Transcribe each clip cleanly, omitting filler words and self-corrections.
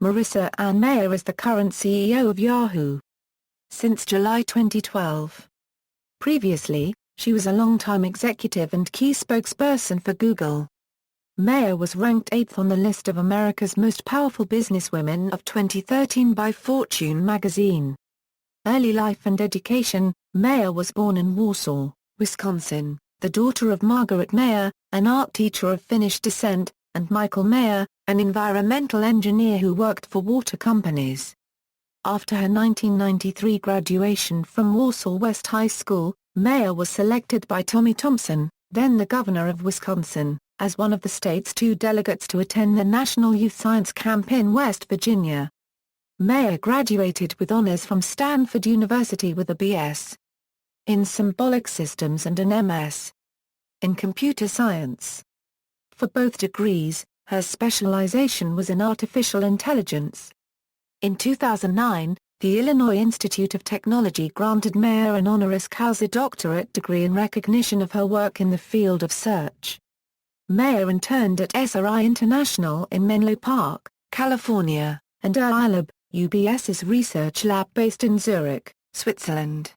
Marissa Ann Mayer is the current CEO of Yahoo since July 2012. Previously, she was a longtime executive and key spokesperson for Google. Mayer was ranked 8th on the list of America's most powerful businesswomen of 2013 by Fortune magazine. Early life and education. Mayer was born in Warsaw, Wisconsin, the daughter of Margaret Mayer, an art teacher of Finnish descent, and Michael Mayer, an environmental engineer who worked for water companies. After her 1993 graduation from Warsaw West High School, Mayer was selected by Tommy Thompson, then the governor of Wisconsin, as one of the state's 2 delegates to attend the National Youth Science Camp in West Virginia. Mayer graduated with honors from Stanford University with a B.S. in Symbolic Systems and an M.S. in Computer Science. For both degrees, her specialization was in artificial intelligence. In 2009, the Illinois Institute of Technology granted Mayer an honoris causa doctorate degree in recognition of her work in the field of search. Mayer interned at SRI International in Menlo Park, California, and iLab, UBS's research lab based in Zurich, Switzerland.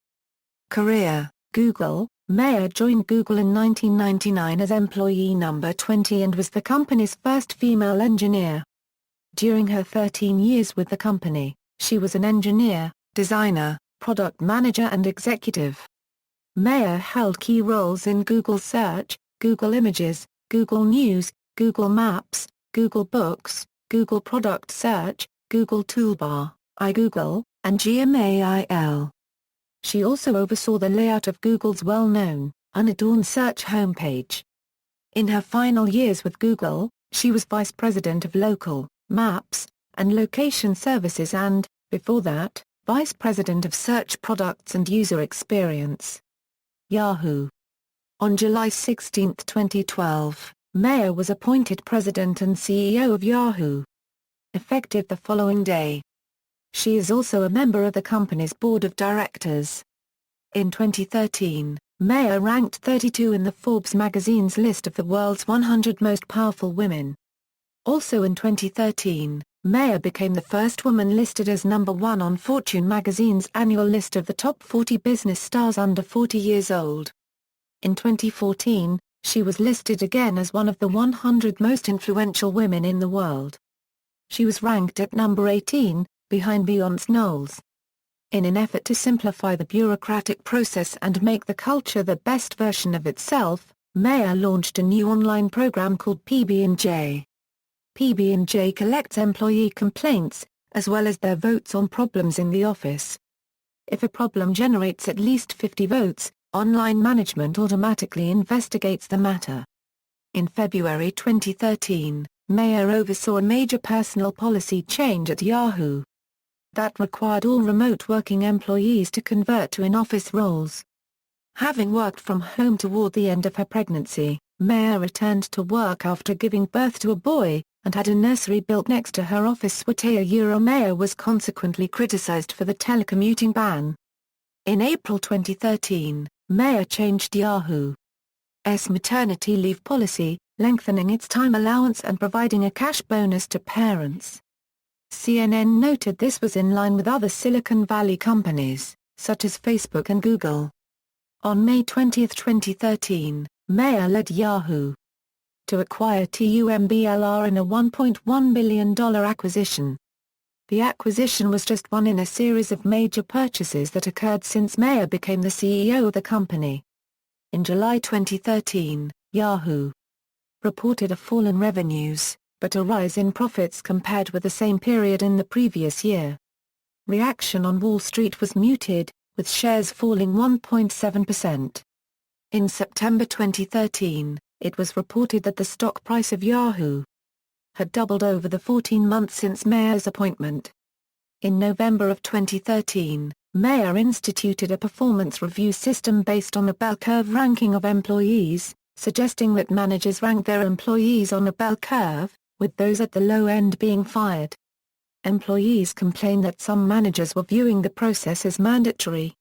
Career. Google. Mayer joined Google in 1999 as employee number 20 and was the company's first female engineer. During her 13 years with the company, she was an engineer, designer, product manager and executive. Mayer held key roles in Google Search, Google Images, Google News, Google Maps, Google Books, Google Product Search, Google Toolbar, iGoogle, and Gmail. She also oversaw the layout of Google's well-known, unadorned search homepage. In her final years with Google, she was vice president of local, maps, and location services and, before that, vice president of search products and user experience. Yahoo! On July 16, 2012, Mayer was appointed president and CEO of Yahoo! Effective the following day. She is also a member of the company's board of directors. In 2013, Mayer ranked 32 in the Forbes magazine's list of the world's 100 most powerful women. Also in 2013, Mayer became the first woman listed as number 1 on Fortune magazine's annual list of the top 40 business stars under 40 years old. In 2014, she was listed again as one of the 100 most influential women in the world. She was ranked at number 18, behind Beyoncé Knowles. In an effort to simplify the bureaucratic process and make the culture the best version of itself, Mayer launched a new online program called PB&J. PB&J collects employee complaints, as well as their votes on problems in the office. If a problem generates at least 50 votes, online management automatically investigates the matter. In February 2013, Mayer oversaw a major personnel policy change at Yahoo! That required all remote working employees to convert to in-office roles. Having worked from home toward the end of her pregnancy, Mayer returned to work after giving birth to a boy, and had a nursery built next to her office suite. Mayer was consequently criticized for the telecommuting ban. In April 2013, Mayer changed Yahoo's maternity leave policy, lengthening its time allowance and providing a cash bonus to parents. CNN noted this was in line with other Silicon Valley companies, such as Facebook and Google. On May 20, 2013, Mayer led Yahoo! To acquire TUMBLR in a $1.1 billion acquisition. The acquisition was just one in a series of major purchases that occurred since Mayer became the CEO of the company. In July 2013, Yahoo! Reported a fall in revenues, but a rise in profits compared with the same period in the previous year. Reaction on Wall Street was muted, with shares falling 1.7%. In September 2013, it was reported that the stock price of Yahoo! Had doubled over the 14 months since Mayer's appointment. In November of 2013, Mayer instituted a performance review system based on a bell curve ranking of employees, suggesting that managers rank their employees on a bell curve, with those at the low end being fired. Employees complained that some managers were viewing the process as mandatory.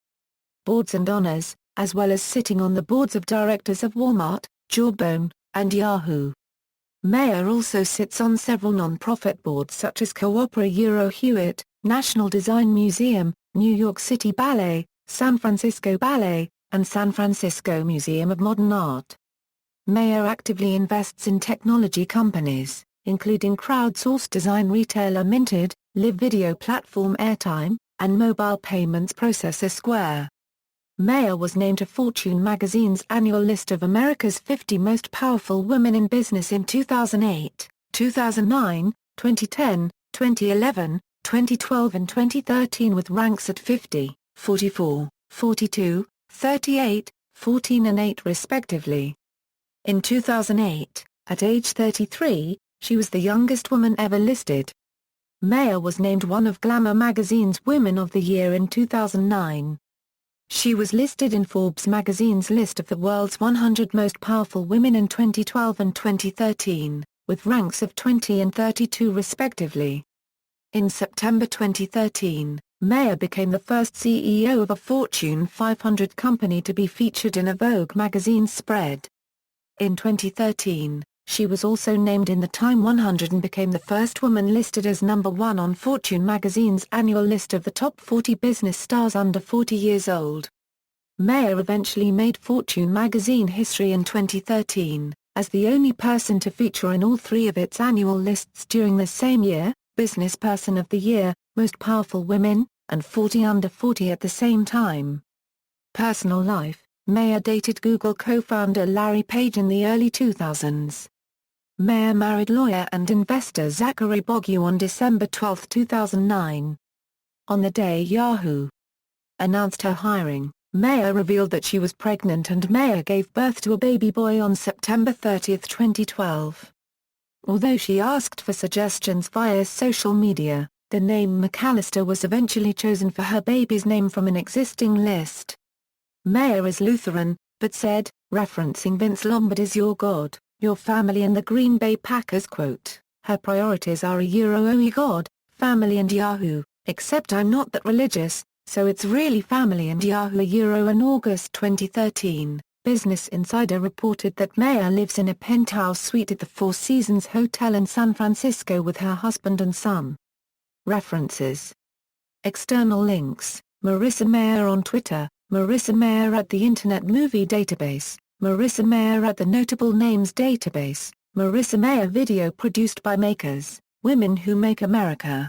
Boards and honors, as well as sitting on the boards of directors of Walmart, Jawbone, and Yahoo! Mayer also sits on several non-profit boards such as Coopera Hewitt, National Design Museum, New York City Ballet, San Francisco Ballet, and San Francisco Museum of Modern Art. Mayer actively invests in technology companies, including crowdsourced design retailer Minted, live video platform Airtime, and mobile payments processor Square. Mayer was named to Fortune magazine's annual list of America's 50 most powerful women in business in 2008, 2009, 2010, 2011, 2012 and 2013 with ranks at 50, 44, 42, 38, 14 and 8 respectively. In 2008, at age 33, she was the youngest woman ever listed. Mayer was named one of Glamour magazine's Women of the Year in 2009. She was listed in Forbes magazine's list of the world's 100 most powerful women in 2012 and 2013, with ranks of 20 and 32 respectively. In September 2013, Mayer became the first CEO of a Fortune 500 company to be featured in a Vogue magazine spread. In 2013, she was also named in the Time 100 and became the first woman listed as number 1 on Fortune magazine's annual list of the top 40 business stars under 40 years old. Mayer eventually made Fortune magazine history in 2013, as the only person to feature in all three of its annual lists during the same year, Business Person of the Year, Most Powerful Women, and 40 Under 40 at the same time. Personal life: Mayer dated Google co-founder Larry Page in the early 2000s. Mayer married lawyer and investor Zachary Bogue on December 12, 2009. On the day Yahoo announced her hiring, Mayer revealed that she was pregnant and Mayer gave birth to a baby boy on September 30, 2012. Although she asked for suggestions via social media, the name McAllister was eventually chosen for her baby's name from an existing list. Mayer is Lutheran, but said, referencing Vince Lombardi's "Your God, Your Family" and the Green Bay Packers quote, "Her priorities are OE God, family and Yahoo, except I'm not that religious, so it's really family and Yahoo." In August 2013, Business Insider reported that Mayer lives in a penthouse suite at the Four Seasons Hotel in San Francisco with her husband and son. References. External links: Marissa Mayer on Twitter, Marissa Mayer at the Internet Movie Database, Marissa Mayer at the Notable Names Database, Marissa Mayer video produced by Makers, Women Who Make America.